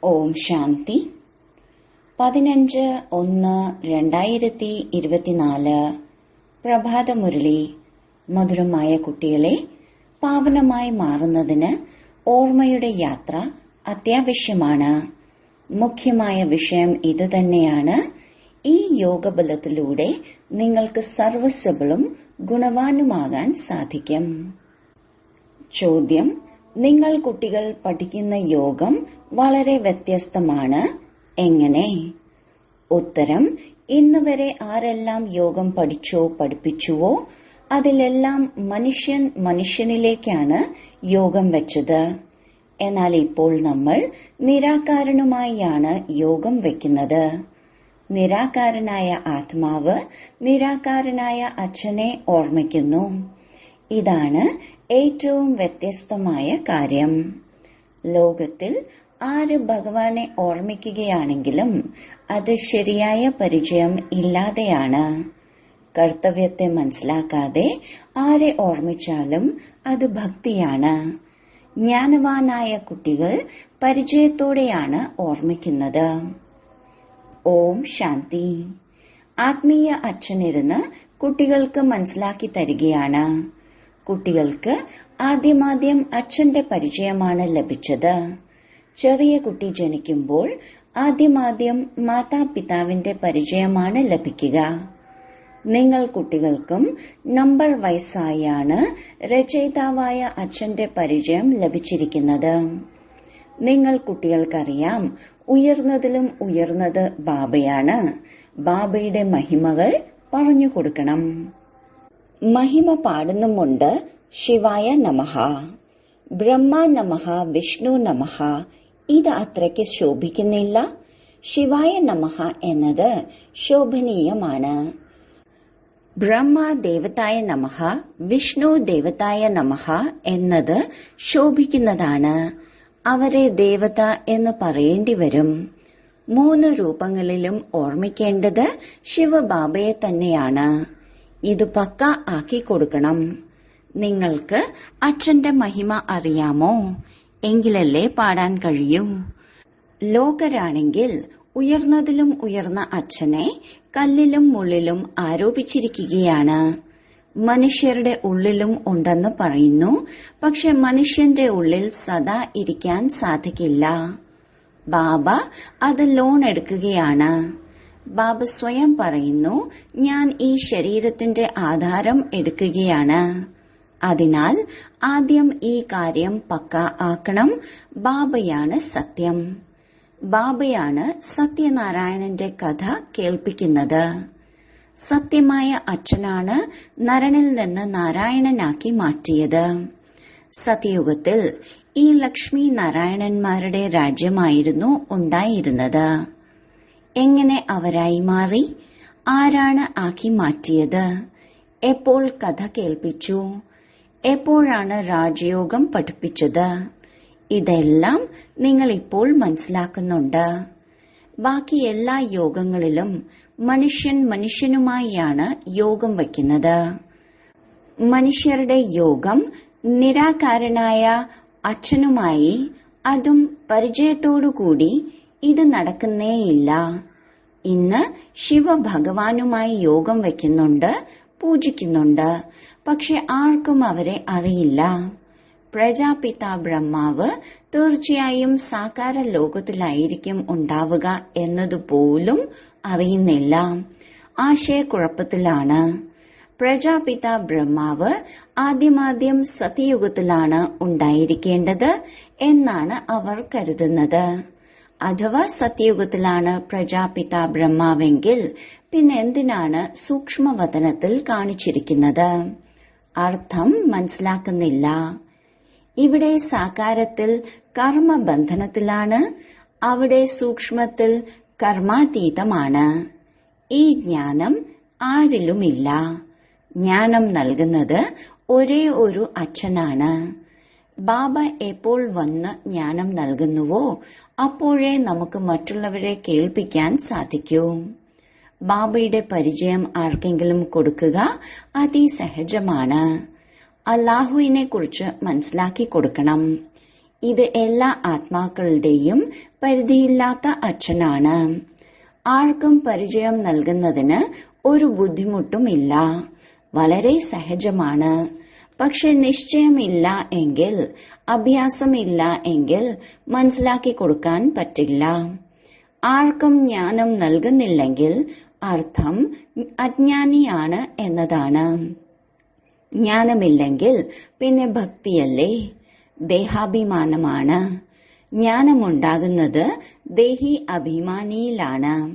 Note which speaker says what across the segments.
Speaker 1: ഓം ശാന്തി. 15/1/2024 പ്രഭാതമുരളി. മധുരമായ കുട്ടികളെ, പാവനമായി മാറുന്നതിന് ഓർമ്മയുടെ യാത്ര അത്യാവശ്യമാണ്. മുഖ്യമായ വിഷയം ഇതുതന്നെയാണ്. ഈ യോഗബലത്തിലൂടെ നിങ്ങൾക്ക് സർവസ്വബളും ഗുണവാനുമാകാൻ സാധിക്കും. ചോദ്യം: നിങ്ങൾ കുട്ടികൾ പഠിക്കുന്ന യോഗം വളരെ വ്യത്യസ്തമാണ്. എങ്ങനെ? ഉത്തരം: ഇന്ന് വരെ ആരെല്ലാം യോഗം പഠിച്ചോ പഠിപ്പിച്ചുവോ അതിലെല്ലാം മനുഷ്യൻ മനുഷ്യനിലേക്കാണ് യോഗം വെച്ചത്. എന്നാൽ ഇപ്പോൾ നമ്മൾ നിരാകാരനുമായാണ് യോഗം വെക്കുന്നത്. നിരാകാരനായ ആത്മാവ് നിരാകാരനായ അച്ഛനെ ഓർമ്മിക്കുന്നു. ഇതാണ് ഏറ്റവും വ്യത്യസ്തമായ കാര്യം. ലോകത്തിൽ ആര് ഭഗവാനെ ഓർമ്മിക്കുകയാണെങ്കിലും അത് ശരിയായ പരിചയം ഇല്ലാതെയാണ്. കർത്തവ്യത്തെ മനസ്സിലാക്കാതെ ആരെ ഓർമ്മിച്ചാലും അത് ഭക്തിയാണ്. ജ്ഞാനവാനായ കുട്ടികൾ പരിചയത്തോടെയാണ് ഓർമ്മിക്കുന്നത്. ഓം ശാന്തി. ആത്മീയ അച്ഛനിരുന്ന് കുട്ടികൾക്ക് മനസ്സിലാക്കി തരികയാണ്. കുട്ടികൾക്ക് ആദ്യമാദ്യം അച്ഛന്റെ പരിചയമാണ് ലഭിച്ചത്. ചെറിയ കുട്ടി ജനിക്കുമ്പോൾ ആദ്യമാദ്യം മാതാപിതാവിന്റെ പരിചയമാണ് ലഭിക്കുക. നിങ്ങൾ കുട്ടികൾക്കും നമ്പർ വയസ്സായാണ് രചയിതാവായ അച്ഛന്റെ പരിചയം ലഭിച്ചിരിക്കുന്നത്. നിങ്ങൾ കുട്ടികൾക്കറിയാം, ഉയർന്നതിലും ഉയർന്നത് ബാബയാണ്. ബാബയുടെ മഹിമകൾ പറഞ്ഞു കൊടുക്കണം. മഹിമ പാടുന്നുമുണ്ട്. ശിവായ നമഃ, ബ്രഹ്മ നമഃ, വിഷ്ണു നമഃ. ഇത് അത്രയ്ക്ക് ശോഭിക്കുന്നില്ല. ശിവായ നമഃ എന്നത് ശോഭനീയമാണ്. ബ്രഹ്മ ദേവതായ നമഃ, വിഷ്ണു ദേവതായ നമഃ എന്നത് ശോഭിക്കുന്നതാണ്. അവരെ ദേവത എന്ന് പറയേണ്ടി വരും. 3 രൂപങ്ങളിലും ഓർമ്മിക്കേണ്ടത് ശിവബാബയെ തന്നെയാണ്. ഇത് പക്ക ആക്കി കൊടുക്കണം. നിങ്ങൾക്ക് അച്ഛന്റെ മഹിമ അറിയാമോ? എങ്കിലല്ലേ പാടാൻ കഴിയൂ. ലോകരാണെങ്കിൽ ഉയർന്നതിലും ഉയർന്ന അച്ഛനെ കല്ലിലും മുള്ളിലും ആരോപിച്ചിരിക്കുകയാണ്. മനുഷ്യരുടെ ഉള്ളിലും ഉണ്ടെന്ന് പറയുന്നു. പക്ഷെ മനുഷ്യന്റെ ഉള്ളിൽ സദാ ഇരിക്കാൻ സാധിക്കില്ല. ബാബ അത് ലോൺ എടുക്കുകയാണ്. ബാബ സ്വയം പറയുന്നു, ഞാൻ ഈ ശരീരത്തിന്റെ ആധാരം എടുക്കുകയാണ്. അതിനാൽ ആദ്യം ഈ കാര്യം പക്ക ആക്കണം. ബാബയാണ് സത്യം. ബാബയാണ് സത്യനാരായണന്റെ കഥ കേൾപ്പിക്കുന്നത്. സത്യമായ അച്ഛനാണ് നരനിൽ നിന്ന് നാരായണനാക്കി മാറ്റിയത്. സത്യയുഗത്തിൽ ഈ ലക്ഷ്മി നാരായണന്മാരുടെ രാജ്യമായിരുന്നു ഉണ്ടായിരുന്നത്. എങ്ങനെ അവരായി മാറി? ആരാണ് ആക്കി മാറ്റിയത്? എപ്പോൾ കഥ കേൾപ്പിച്ചു? എപ്പോഴാണ് രാജയോഗം പഠിപ്പിച്ചത്? ഇതെല്ലാം നിങ്ങൾ ഇപ്പോൾ മനസ്സിലാക്കുന്നുണ്ട്. ബാക്കി എല്ലാ യോഗങ്ങളിലും മനുഷ്യൻ മനുഷ്യനുമായാണ് യോഗം വയ്ക്കുന്നത്. മനുഷ്യരുടെ യോഗം നിരാകാരനായ അച്ഛനുമായി, അതും പരിചയത്തോടുകൂടി ഇത് നടക്കുന്നേയില്ല. ഇന്ന് ശിവഭഗവാനുമായി യോഗം വയ്ക്കുന്നുണ്ട്, പൂജിക്കുന്നുണ്ട്. പക്ഷെ ആർക്കും അവരെ അറിയില്ല. പ്രജാപിത ബ്രഹ്മാവ് തീർച്ചയായും സാകാര ലോകത്തിലായിരിക്കും ഉണ്ടാവുക എന്നതുപോലും അറിയുന്നില്ല. ആശയക്കുഴപ്പത്തിലാണ്. പ്രജാപിത ബ്രഹ്മാവ് ആദ്യമാദ്യം സത്യയുഗത്തിലാണ് ഉണ്ടായിരിക്കേണ്ടത് എന്നാണ് അവർ കരുതുന്നത്. അഥവാ സത്യയുഗത്തിലാണ് പ്രജാപിത ബ്രഹ്മാവെങ്കിൽ പിന്നെന്തിനാണ് സൂക്ഷ്മവതനത്തിൽ കാണിച്ചിരിക്കുന്നത്? അർത്ഥം മനസ്സിലാക്കുന്നില്ല. ഇവിടെ സാകാരത്തിൽ കർമ്മബന്ധനത്തിലാണ്, അവിടെ സൂക്ഷ്മത്തിൽ കർമാതീതമാണ്. ഈ ജ്ഞാനം ആരിലുമില്ല. ജ്ഞാനം നൽകുന്നത് ഒരേ ഒരു അച്ഛനാണ്. ബാബ എപ്പോൾ വന്ന് ജ്ഞാനം നൽകുന്നുവോ അപ്പോഴേ നമുക്ക് മറ്റുള്ളവരെ കേൾപ്പിക്കാൻ സാധിക്കൂ. ബാബയുടെ പരിചയം ആർക്കെങ്കിലും കൊടുക്കുക അതിസഹജമാണ്. അല്ലാഹുവിനെ കുറിച്ച് മനസ്സിലാക്കി കൊടുക്കണം. ഇത് എല്ലാ ആത്മാക്കളുടെയും പരിധിയില്ലാത്ത അച്ഛനാണ്. ആർക്കും പരിചയം നൽകുന്നതിന് ഒരു ബുദ്ധിമുട്ടുമില്ല. വളരെ സഹജമാണ്. പക്ഷെ നിശ്ചയമില്ല എങ്കിൽ, അഭ്യാസമില്ല എങ്കിൽ മനസ്സിലാക്കി കൊടുക്കാൻ പറ്റില്ല. ആർക്കും ജ്ഞാനം നൽകുന്നില്ലെങ്കിൽ അർത്ഥം അജ്ഞാനിയാണ് എന്നതാണ്. ജ്ഞാനമില്ലെങ്കിൽ പിന്നെ ഭക്തിയല്ലേ? ദേഹാഭിമാനമാണ്. ജ്ഞാനമുണ്ടാകുന്നത് ദേഹി അഭിമാനിയിലാണ്.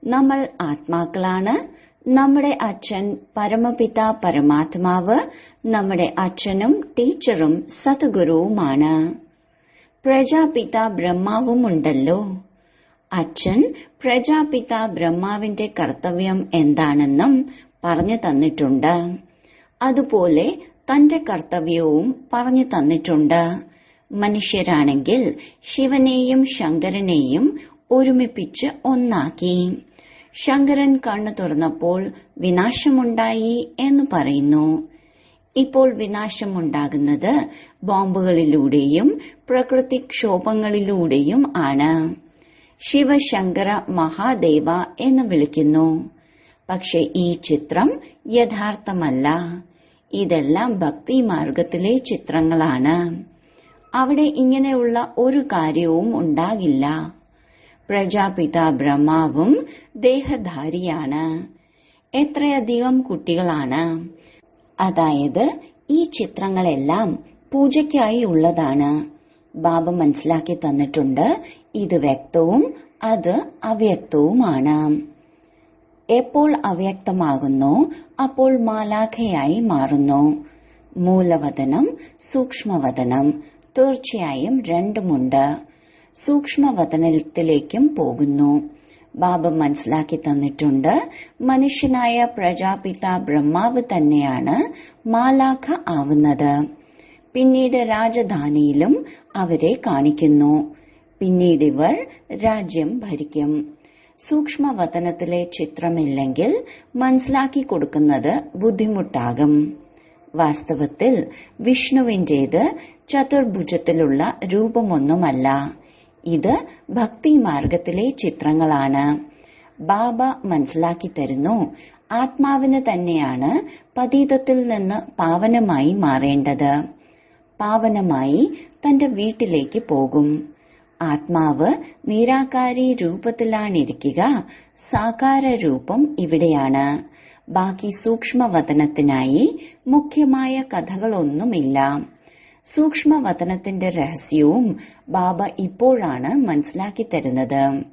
Speaker 1: നമ്മൾ ആത്മാക്കളാണ്. നമ്മുടെ അച്ഛൻ പരമപിത പരമാത്മാവ് നമ്മുടെ അച്ഛനും ടീച്ചറും സദ്ഗുരുവുമാണ്. പ്രജാപിത ബ്രഹ്മാവുമുണ്ടല്ലോ. അച്ഛൻ പ്രജാപിത ബ്രഹ്മാവിന്റെ കർത്തവ്യം എന്താണെന്നും പറഞ്ഞു തന്നിട്ടുണ്ട്. അതുപോലെ തന്റെ കർത്തവ്യവും പറഞ്ഞു തന്നിട്ടുണ്ട്. മനുഷ്യരാണെങ്കിൽ ശിവനെയും ശങ്കരനെയും ഒരുമിപ്പിച്ച് ഒന്നാക്കി. ശങ്കരൻ കണ്ണു തുറന്നപ്പോൾ വിനാശമുണ്ടായി എന്ന് പറയുന്നു. ഇപ്പോൾ വിനാശമുണ്ടാകുന്നത് ബോംബുകളിലൂടെയും പ്രകൃതിക്ഷോഭങ്ങളിലൂടെയും ആണ്. ശിവശങ്കര മഹാദേവ എന്ന് വിളിക്കുന്നു. പക്ഷെ ഈ ചിത്രം യഥാർത്ഥമല്ല. ഇതെല്ലാം ഭക്തി മാർഗത്തിലെ ചിത്രങ്ങളാണ്. അവിടെ ഇങ്ങനെയുള്ള ഒരു കാര്യവും ഉണ്ടാകില്ല. പ്രജാപിത ബ്രഹ്മാവും ദേഹധാരിയാണ്. എത്രയധികം കുട്ടികളാണ്! അതായത് ഈ ചിത്രങ്ങളെല്ലാം പൂജയ്ക്കായി ഉള്ളതാണ്. ബാബ മനസ്സിലാക്കി തന്നിട്ടുണ്ട്. ഇത് വ്യക്തവും അത് അവ്യക്തവുമാണ്. എപ്പോൾ അവ്യക്തമാകുന്നു അപ്പോൾ മാലാഖയായി മാറുന്നു. മൂലവതനം, സൂക്ഷ്മവതനം, തീർച്ചയായും രണ്ടുമുണ്ട്. സൂക്ഷ്മവതനത്തിലേക്കും പോകുന്നു. ബാബ മനസ്സിലാക്കി തന്നിട്ടുണ്ട്. മനുഷ്യനായ പ്രജാപിത ബ്രഹ്മാവ് തന്നെയാണ് മാലാഖ ആവുന്നത്. പിന്നീട് രാജധാനിയിലും അവരെ കാണിക്കുന്നു. പിന്നീട് ഇവർ രാജ്യം ഭരിക്കും. സൂക്ഷ്മവതനത്തിലെ ചിത്രമില്ലെങ്കിൽ മനസ്സിലാക്കി കൊടുക്കുന്നത് ബുദ്ധിമുട്ടാകും. വാസ്തവത്തിൽ വിഷ്ണുവിന്റേത് ചതുർഭുജത്തിലുള്ള രൂപമൊന്നുമല്ല. ഇത് ഭക്തി മാർഗത്തിലെ ചിത്രങ്ങളാണ്. ബാബ മനസ്സിലാക്കി തരുന്നു. ആത്മാവിന് തന്നെയാണ് പതീതത്തിൽ നിന്ന് പാവനമായി മാറേണ്ടത്. പാവനമായി തന്റെ വീട്ടിലേക്ക് പോകും. ആത്മാവ് നിരാകാരി രൂപത്തിലാണിരിക്കുക. സാകാര രൂപം ഇവിടെയാണ്. ബാക്കി സൂക്ഷ്മവതനത്തിനായി മുഖ്യമായ കഥകളൊന്നുമില്ല. സൂക്ഷ്മവതനത്തിന്റെ രഹസ്യവും ബാബ ഇപ്പോഴാണ് മനസ്സിലാക്കി തരുന്നത്.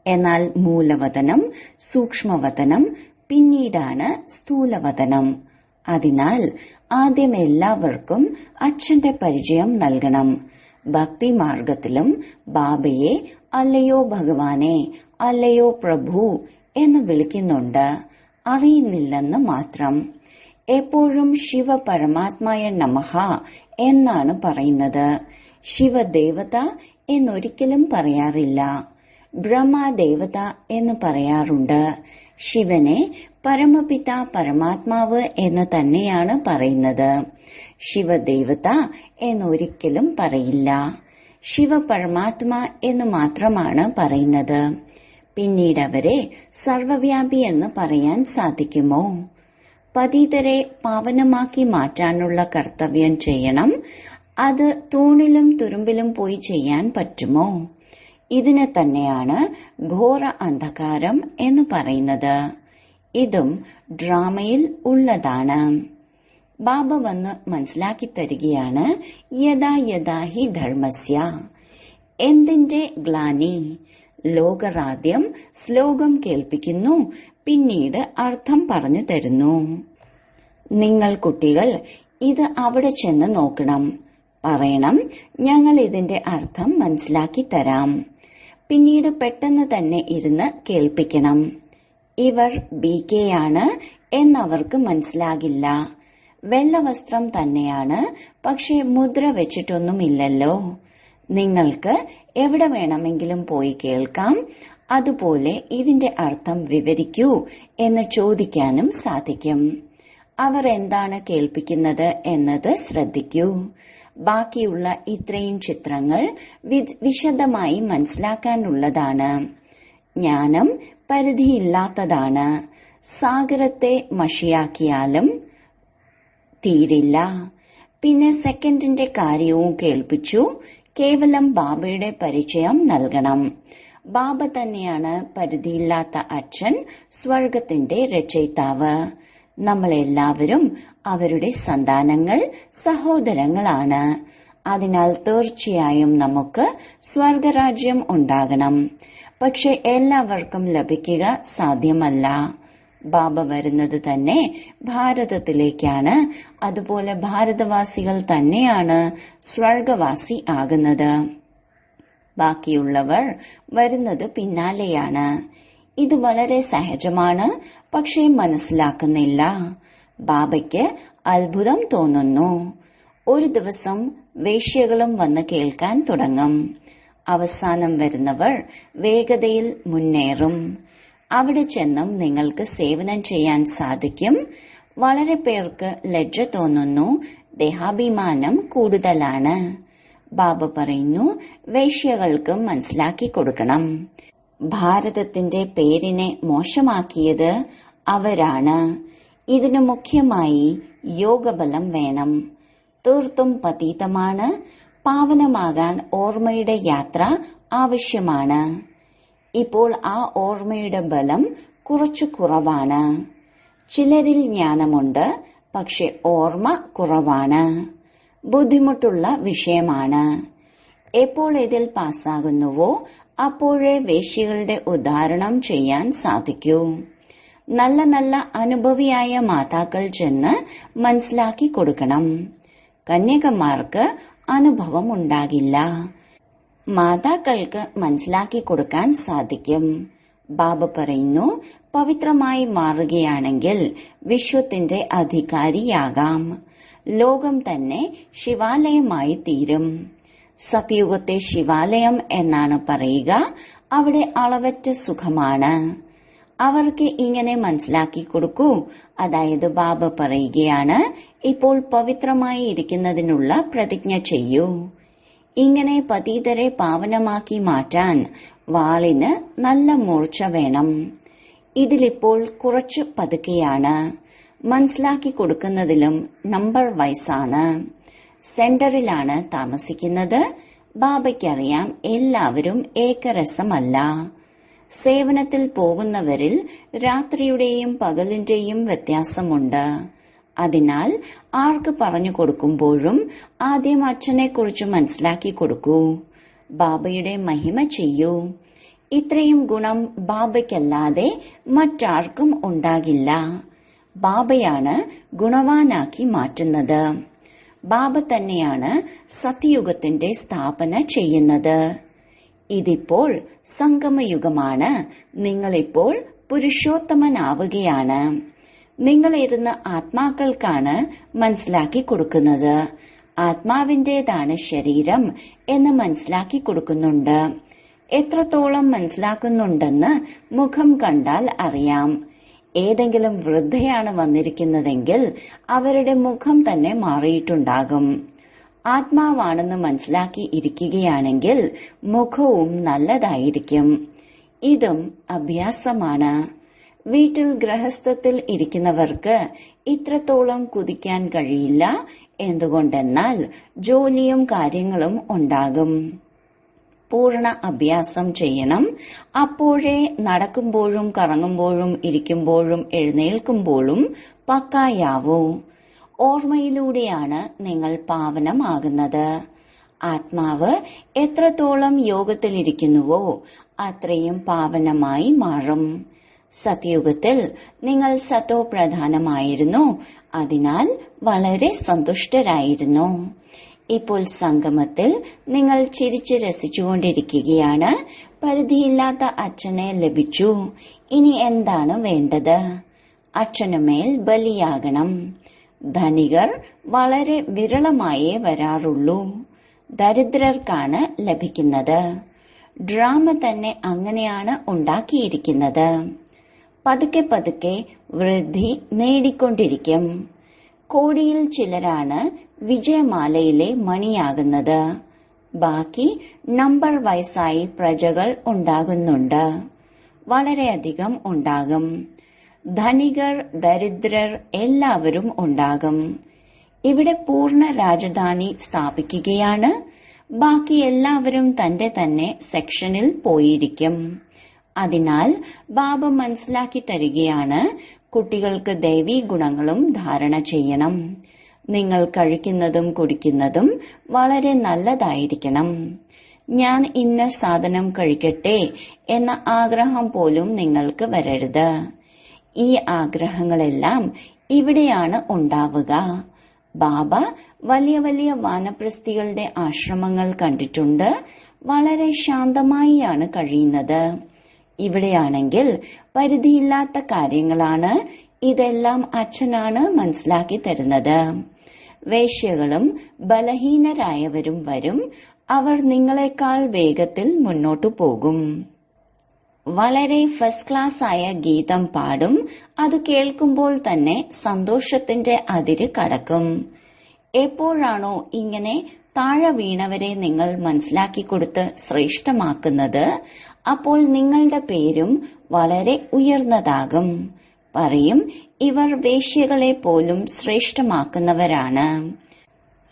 Speaker 1: എന്നാൽ മൂലവതനം, സൂക്ഷ്മവതനം പിന്നീടാണ് സ്ഥൂലവതനം. അതിനാൽ ആദ്യം എല്ലാവർക്കും അച്ഛന്റെ പരിചയം നൽകണം. ഭക്തി മാർഗത്തിലും ബാബയെ അല്ലയോ ഭഗവാനെ, അല്ലയോ പ്രഭു എന്ന് വിളിക്കുന്നുണ്ട്. അറിയുന്നില്ലെന്ന് മാത്രം. എപ്പോഴും ശിവ പരമാത്മായ നമഃ എന്നാണ് പറയുന്നത്. ശിവദേവത എന്നൊരിക്കലും പറയാറില്ല. ബ്രഹ്മദേവത എന്ന് പറയാറുണ്ട്. ശിവനെ പരമപിത പരമാത്മാവ് എന്ന് തന്നെയാണ് പറയുന്നത്. ശിവദേവത എന്നൊരിക്കലും പറയില്ല. ശിവ പരമാത്മാ എന്ന് മാത്രമാണ് പറയുന്നത്. പിന്നീട് അവരെ സർവവ്യാപി എന്ന് പറയാൻ സാധിക്കുമോ? പതിതരെ പാവനമാക്കി മാറ്റാനുള്ള കർത്തവ്യം ചെയ്യണം. അത് തൂണിലും തുരുമ്പിലും പോയി ചെയ്യാൻ പറ്റുമോ? ഇതിനെ തന്നെയാണ് ഘോര അന്ധകാരം എന്ന് പറയുന്നത്. ഇതും ഡ്രാമയിൽ ഉള്ളതാണ്. ബാബ വന്ന് മനസ്സിലാക്കി തരികയാണ്. യഥാ യഥാ ഹി ധർമ്മസ്യ. എന്തിന്റെ ഗ്ലാനി? ലോകറാദ്യം ശ്ലോകം കേൾപ്പിക്കുന്നു, പിന്നീട് അർത്ഥം പറഞ്ഞു തരുന്നു. നിങ്ങൾ കുട്ടികൾ ഇത് അവിടെ ചെന്ന് നോക്കണം. പറയണം, ഞങ്ങൾ ഇതിന്റെ അർത്ഥം മനസ്സിലാക്കി തരാം. പിന്നീട് പെട്ടെന്ന് തന്നെ ഇരുന്ന് കേൾപ്പിക്കണം. ഇവർ BK ആണ് എന്നവർക്ക് മനസ്സിലാകില്ല. വെള്ളവസ്ത്രം തന്നെയാണ്, പക്ഷെ മുദ്ര വെച്ചിട്ടൊന്നുമില്ലല്ലോ. നിങ്ങൾക്ക് എവിടെ വേണമെങ്കിലും പോയി കേൾക്കാം. അതുപോലെ ഇതിന്റെ അർത്ഥം വിവരിക്കൂ എന്ന് ചോദിക്കാനും സാധിക്കും. അവർ എന്താണ് കേൾപ്പിക്കുന്നത് എന്നത് ശ്രദ്ധിക്കൂ. ബാക്കിയുള്ള ഇത്രയും ചിത്രങ്ങൾ വിശദമായി മനസ്സിലാക്കാനുള്ളതാണ്. ജ്ഞാനം പരിധിയില്ലാത്തതാണ്. സാഗരത്തെ മഷിയാക്കിയാലും തീരില്ല. പിന്നെ സെക്കൻഡിന്റെ കാര്യവും കേൾപ്പിച്ചു. കേവലം ബാബയുടെ പരിചയം നൽകണം. ബാബ തന്നെയാണ് പരിധിയില്ലാത്ത അച്ഛൻ, സ്വർഗത്തിന്റെ രചയിതാവ്. നമ്മളെല്ലാവരും അവരുടെ സന്താനങ്ങൾ, സഹോദരങ്ങളാണ്. അതിനാൽ തീർച്ചയായും നമുക്ക് സ്വർഗരാജ്യം ഉണ്ടാകണം. പക്ഷെ എല്ലാവർക്കും ലഭിക്കുക സാധ്യമല്ല. ബാബ വരുന്നത് തന്നെ ഭാരതത്തിലേക്കാണ്. അതുപോലെ ഭാരതവാസികൾ തന്നെയാണ് സ്വർഗവാസി ആകുന്നത്. ബാക്കിയുള്ളവർ വരുന്നത് പിന്നാലെയാണ്. ഇത് വളരെ സഹജമാണ്. പക്ഷേ മനസ്സിലാക്കുന്നില്ല. ബാബയ്ക്ക് അത്ഭുതം തോന്നുന്നു. ഒരു ദിവസം വേശ്യകളും വന്ന് കേൾക്കാൻ തുടങ്ങും. അവസാനം വരുന്നവർ വേഗതയിൽ മുന്നേറും. അവിടെ ചെന്നും നിങ്ങൾക്ക് സേവനം ചെയ്യാൻ സാധിക്കും. വളരെ പേർക്ക് ലജ്ജ തോന്നുന്നു. ദേഹാഭിമാനം കൂടുതലാണ്. ബാബ പറയുന്നു, വേശ്യകൾക്ക് മനസ്സിലാക്കി കൊടുക്കണം. ഭാരതത്തിന്റെ പേരിനെ മോശമാക്കിയത് അവരാണ്. ഇതിന് മുഖ്യമായി യോഗബലം വേണം. തീർത്തും പതീതമാണ്. പാവനമാകാൻ ഓർമ്മയുടെ യാത്ര ആവശ്യമാണ്. ഇപ്പോൾ ആ ഓർമ്മയുടെ ബലം കുറച്ചു കുറവാണ്. ചിലരിൽ ജ്ഞാനമുണ്ട്, പക്ഷെ ഓർമ്മ കുറവാണ്. ബുദ്ധിമുട്ടുള്ള വിഷയമാണ്. എപ്പോൾ ഇതിൽ പാസ്സാകുന്നുവോ അപ്പോഴേ വേശ്യകളുടെ ഉദാഹരണം ചെയ്യാൻ സാധിക്കൂ. നല്ല നല്ല അനുഭവിയായ മാതാക്കൾ ചെന്ന് മനസ്സിലാക്കി കൊടുക്കണം. കന്യകമാർക്ക് അനുഭവം ഉണ്ടാകില്ല. മാതാക്കൾക്ക് മനസ്സിലാക്കി കൊടുക്കാൻ സാധിക്കും. ബാബ പറയുന്നു, പവിത്രമായി മാറുകയാണെങ്കിൽ വിശ്വത്തിന്റെ അധികാരിയാകാം. ലോകം തന്നെ ശിവാലയമായി തീരും. സത്യുഗത്തെ ശിവാലയം എന്നാണ് പറയുക. അവിടെ അളവറ്റ സുഖമാണ്. അവർക്ക് ഇങ്ങനെ മനസ്സിലാക്കി കൊടുക്കൂ. അതായത് ബാബ പറയുകയാണ്, ഇപ്പോൾ പവിത്രമായി ഇരിക്കുന്നതിനുള്ള പ്രതിജ്ഞ ചെയ്യൂ. ഇങ്ങനെ പതീതരെ പാവനമാക്കി മാറ്റാൻ വാളിന് നല്ല മൂർച്ച വേണം. ഇതിലിപ്പോൾ കുറച്ചു പതുക്കെയാണ്. മനസ്സിലാക്കി കൊടുക്കുന്നതിലും നമ്പർ വൈസാണ്. സെന്ററിലാണ് താമസിക്കുന്നത്. ബാബയ്ക്കറിയാം എല്ലാവരും ഏകരസമല്ല. സേവനത്തിൽ പോകുന്നവരിൽ രാത്രിയുടെയും പകലിന്റെയും വ്യത്യാസമുണ്ട്. അതിനാൽ ആർക്ക് പറഞ്ഞു കൊടുക്കുമ്പോഴും ആദ്യം അച്ഛനെക്കുറിച്ച് മനസ്സിലാക്കി കൊടുക്കൂ. ബാബയുടെ മഹിമ ചെയ്യൂ. ഇത്രയും ഗുണം ബാബയ്ക്കല്ലാതെ മറ്റാർക്കും ഉണ്ടാകില്ല. ബാബയാണ് ഗുണവാനാക്കി മാറ്റുന്നത്. ബാബ തന്നെയാണ് സത്യയുഗത്തിന്റെ സ്ഥാപന ചെയ്യുന്നത്. ഇതിപ്പോൾ സംഗമയുഗമാണ്. നിങ്ങളിപ്പോൾ പുരുഷോത്തമനാവുകയാണ്. നിങ്ങളിരുന്ന് ആത്മാക്കൾക്കാണ് മനസ്സിലാക്കി കൊടുക്കുന്നത്. ആത്മാവിന്റേതാണ് ശരീരം എന്ന് മനസ്സിലാക്കി കൊടുക്കുന്നുണ്ട്. എത്രത്തോളം മനസ്സിലാക്കുന്നുണ്ടെന്ന് മുഖം കണ്ടാൽ അറിയാം. ഏതെങ്കിലും വൃദ്ധയാണ് വന്നിരിക്കുന്നതെങ്കിൽ അവരുടെ മുഖം തന്നെ മാറിയിട്ടുണ്ടാകും. ആത്മാവാണെന്ന് മനസ്സിലാക്കി ഇരിക്കുകയാണെങ്കിൽ മുഖവും നല്ലതായിരിക്കും. ഇതും അഭ്യാസമാണ്. വീട്ടിൽ ഗൃഹസ്ഥത്തിൽ ഇരിക്കുന്നവർക്ക് ഇത്രത്തോളം കുതിക്കാൻ കഴിയില്ല. എന്തുകൊണ്ടെന്നാൽ ജോലിയും കാര്യങ്ങളും ഉണ്ടാകും. പൂർണ്ണ അഭ്യാസം ചെയ്യണം. അപ്പോഴേ നടക്കുമ്പോഴും കറങ്ങുമ്പോഴും ഇരിക്കുമ്പോഴും എഴുന്നേൽക്കുമ്പോഴും പക്കായാവൂ. ഓർമ്മയിലൂടെയാണ് നിങ്ങൾ പാവനമാകുന്നത്. ആത്മാവ് എത്രത്തോളം യോഗത്തിലിരിക്കുന്നുവോ അത്രയും പാവനമായി മാറും. സത്യയുഗത്തിൽ നിങ്ങൾ സത്തോ പ്രധാനമായിരുന്നു. അതിനാൽ വളരെ സന്തുഷ്ടരായിരുന്നു. ഇപ്പോൾ സംഗമത്തിൽ നിങ്ങൾ ചിരിച്ച് രസിച്ചുകൊണ്ടിരിക്കുകയാണ്. പരിധിയില്ലാത്ത അച്ഛനെ ലഭിച്ചു. ഇനി എന്താണ് വേണ്ടത്? അച്ഛനുമേൽ ബലിയാകണം. ധനികർ വളരെ വിരളമായേ വരാറുള്ളൂ. ദരിദ്രർക്കാണ് ലഭിക്കുന്നത്. ഡ്രാമ തന്നെ അങ്ങനെയാണ് ഉണ്ടാക്കിയിരിക്കുന്നത്. പതുക്കെ പതുക്കെ വൃദ്ധി നേടിക്കൊണ്ടിരിക്കും. കോടിയിൽ ചിലരാണ് വിജയമാലയിലെ മണിയാകുന്നത്. ബാക്കി നമ്പർ വയസ്സായി പ്രജകൾ ഉണ്ടാകുന്നുണ്ട്. വളരെയധികം ഉണ്ടാകും. ധനികർ, ദരിദ്രർ എല്ലാവരും ഉണ്ടാകും. ഇവിടെ പൂർണ്ണ രാജധാനി സ്ഥാപിക്കുകയാണ്. ബാക്കി എല്ലാവരും തന്റെ തന്നെ സെക്ഷനിൽ പോയിരിക്കും. അതിനാൽ ബാബ മനസ്സിലാക്കി തരികയാണ്, കുട്ടികൾക്ക് ദൈവീ ഗുണങ്ങളും ധാരണ ചെയ്യണം. നിങ്ങൾ കഴിക്കുന്നതും കുടിക്കുന്നതും വളരെ നല്ലതായിരിക്കണം. ഞാൻ ഇന്ന സാധനം കഴിക്കട്ടെ എന്ന ആഗ്രഹം പോലും നിങ്ങൾക്ക് വരരുത്. ഈ ആഗ്രഹങ്ങളെല്ലാം ഇവിടെയാണ് ഉണ്ടാവുക. ബാബ വലിയ വലിയ വാനപ്രസ്ഥികളുടെ ആശ്രമങ്ങൾ കണ്ടിട്ടുണ്ട്. വളരെ ശാന്തമായിയാണ് കഴിയുന്നത്. ഇവിടെയാണെങ്കിൽ പരിധിയില്ലാത്ത കാര്യങ്ങളാണ്. ഇതെല്ലാം അച്ഛനാണ് മനസ്സിലാക്കി തരുന്നത്. വേശ്യകളും ബലഹീനരായവരും വരും. അവർ നിങ്ങളെക്കാൾ വേഗത്തിൽ മുന്നോട്ടു പോകും. വളരെ ഫസ്റ്റ് ക്ലാസ് ആയ ഗീതം പാടും. അത് കേൾക്കുമ്പോൾ തന്നെ സന്തോഷത്തിന്റെ അതിര് കടക്കും. എപ്പോഴാണോ ഇങ്ങനെ താഴെ വീണവരെ നിങ്ങൾ മനസ്സിലാക്കി കൊടുത്ത് ശ്രേഷ്ഠമാക്കുന്നത്, അപ്പോൾ നിങ്ങളുടെ പേരും വളരെ ഉയർന്നതാകും. പറയും, ഇവർ വേശ്യകളെ പോലും ശ്രേഷ്ഠമാക്കുന്നവരാണ്.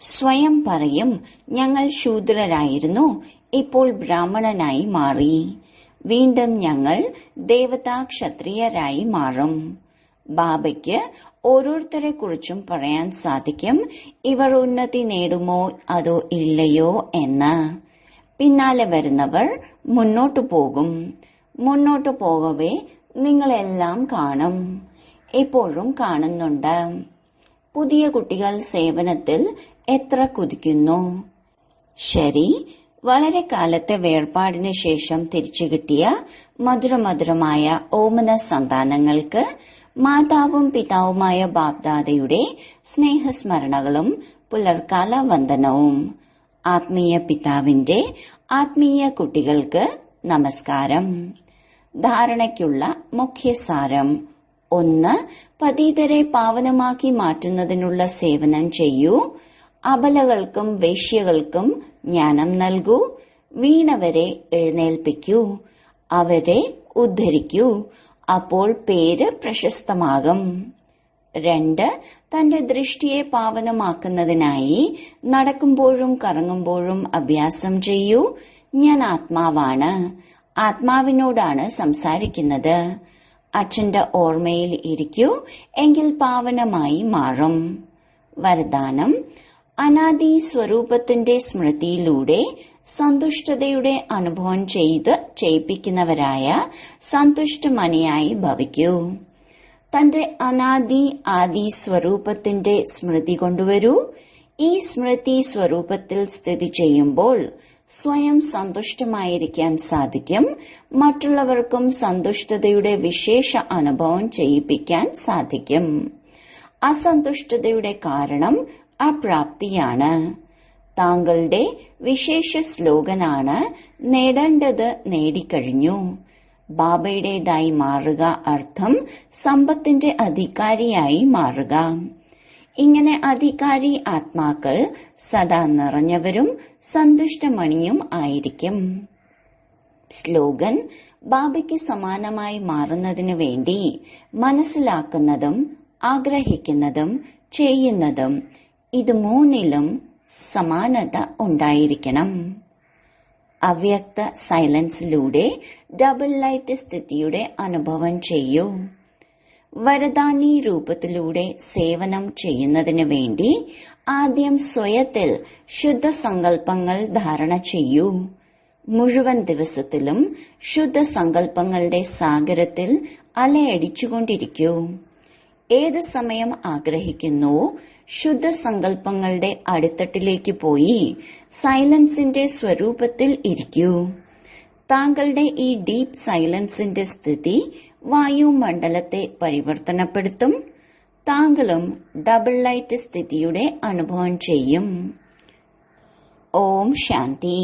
Speaker 1: സ്വയം പറയും, ഞങ്ങൾ ശൂദ്രരായിരുന്നു, ഇപ്പോൾ ബ്രാഹ്മണനായി മാറി. വീണ്ടും ഞങ്ങൾ ദേവതാ ക്ഷത്രിയരായി മാറും. ബാബയ്ക്ക് ഓരോരുത്തരെ കുറിച്ചും പറയാൻ സാധിക്കും, ഇവർ ഉന്നതി നേടുമോ അതോ ഇല്ലയോ എന്ന്. പിന്നാലെ വരുന്നവർ മുന്നോട്ടു പോകും. മുന്നോട്ടു പോകവേ നിങ്ങളെല്ലാം കാണും. എപ്പോഴും കാണുന്നുണ്ട്. പുതിയ കുട്ടികൾ സേവനത്തിൽ എത്ര കുതിക്കുന്നു. ശരി, വളരെ കാലത്തെ വേർപാടിന് ശേഷം തിരിച്ചു കിട്ടിയ മധുരമധുരമായ ഓമന സന്താനങ്ങൾക്ക് മാതാവും പിതാവുമായ ബാപ്ദാദയുടെ സ്നേഹസ്മരണകളും പുലർക്കാല വന്ദനവും. ആത്മീയ പിതാവിന്റെ ആത്മീയ കുട്ടികൾക്ക് നമസ്കാരം. ധാരണയ്ക്കുള്ള മുഖ്യസാരം: 1. പതിതരെ പാവനമാക്കി മാറ്റുന്നതിനുള്ള സേവനം ചെയ്യൂ. അബലകൾക്കും വേശ്യകൾക്കും ജ്ഞാനം നൽകൂ. വീണവരെ എഴുന്നേൽപ്പിക്കൂ. അവരെ ഉദ്ധരിക്കൂ. അപ്പോൾ പേര് പ്രശസ്തമാകും. 2. തന്റെ ദൃഷ്ടിയെ പാവനമാക്കുന്നതിനായി നടക്കുമ്പോഴും കറങ്ങുമ്പോഴും അഭ്യാസം ചെയ്യൂ. ഞാൻ ആത്മാവാണ്. ആത്മാവിനോടാണ് സംസാരിക്കുന്നത്. അച്ഛന്റെ ഓർമ്മയിൽ ഇരിക്കൂ. എങ്കിൽ പാവനമായി മാറും. വരദാനം: അനാദി സ്വരൂപത്തിന്റെ സ്മൃതിയിലൂടെ സന്തുഷ്ടതയുടെ അനുഭവം ചെയ്യിപ്പിക്കുന്നവരായ സന്തുഷ്ടമണിയായി ഭവിക്കൂ. തന്റെ അനാദി ആദി സ്വരൂപത്തിന്റെ സ്മൃതി കൊണ്ടുവരൂ. ഈ സ്മൃതി സ്വരൂപത്തിൽ സ്ഥിതി ചെയ്യുമ്പോൾ സ്വയം സന്തുഷ്ടമായിരിക്കാൻ സാധിക്കും. മറ്റുള്ളവർക്കും സന്തുഷ്ടതയുടെ വിശേഷ അനുഭവം ചെയ്യിപ്പിക്കാൻ സാധിക്കും. അസന്തുഷ്ടതയുടെ കാരണം അപ്രാപ്തിയാണ്. താങ്കളുടെ വിശേഷ സ്ലോഗനാണ് നേടേണ്ടത് നേടിക്കഴിഞ്ഞു. ബാബയുടേതായി മാറുക അർത്ഥം സമ്പത്തിന്റെ അധികാരിയായി മാറുക. ഇങ്ങനെ അധികാരി ആത്മാക്കൾ സദാ നിറഞ്ഞവരും സന്തുഷ്ടമണിയും ആയിരിക്കും. സ്ലോഗൻ: ബാബയ്ക്ക് സമാനമായി മാറുന്നതിനു വേണ്ടി മനസ്സിലാക്കുന്നതും ആഗ്രഹിക്കുന്നതും ചെയ്യുന്നതും ഇത് മൂന്നിലും സമാനത ഉണ്ടായിരിക്കണം. അവ്യക്ത സൈലൻസിലൂടെ ഡബിൾ ലൈറ്റ് സ്ഥിതിയുടെ അനുഭവം ചെയ്യൂ. വരദാനി രൂപത്തിലൂടെ സേവനം ചെയ്യുന്നതിനു വേണ്ടി ആദ്യം സ്വയത്തിൽ ശുദ്ധസങ്കല്പങ്ങൾ ധാരണ ചെയ്യൂ. മുഴുവൻ ദിവസത്തിലും ശുദ്ധസങ്കല്പങ്ങളുടെ സാഗരത്തിൽ അലയടിച്ചുകൊണ്ടിരിക്കൂ. ഏത് സമയം ആഗ്രഹിക്കുന്നുവോ ശുദ്ധസങ്കല്പങ്ങളുടെ അടിത്തട്ടിലേക്ക് പോയി സൈലൻസിന്റെ സ്വരൂപത്തിൽ ഇരിക്കൂ. താങ്കളുടെ ഈ ഡീപ് സൈലൻസിന്റെ സ്ഥിതി വായുമണ്ഡലത്തെ പരിവർത്തനപ്പെടുത്തും. താങ്കളും ഡബിൾ ലൈറ്റ് സ്ഥിതിയുടെ അനുഭവം ചെയ്യും. ഓം ശാന്തി.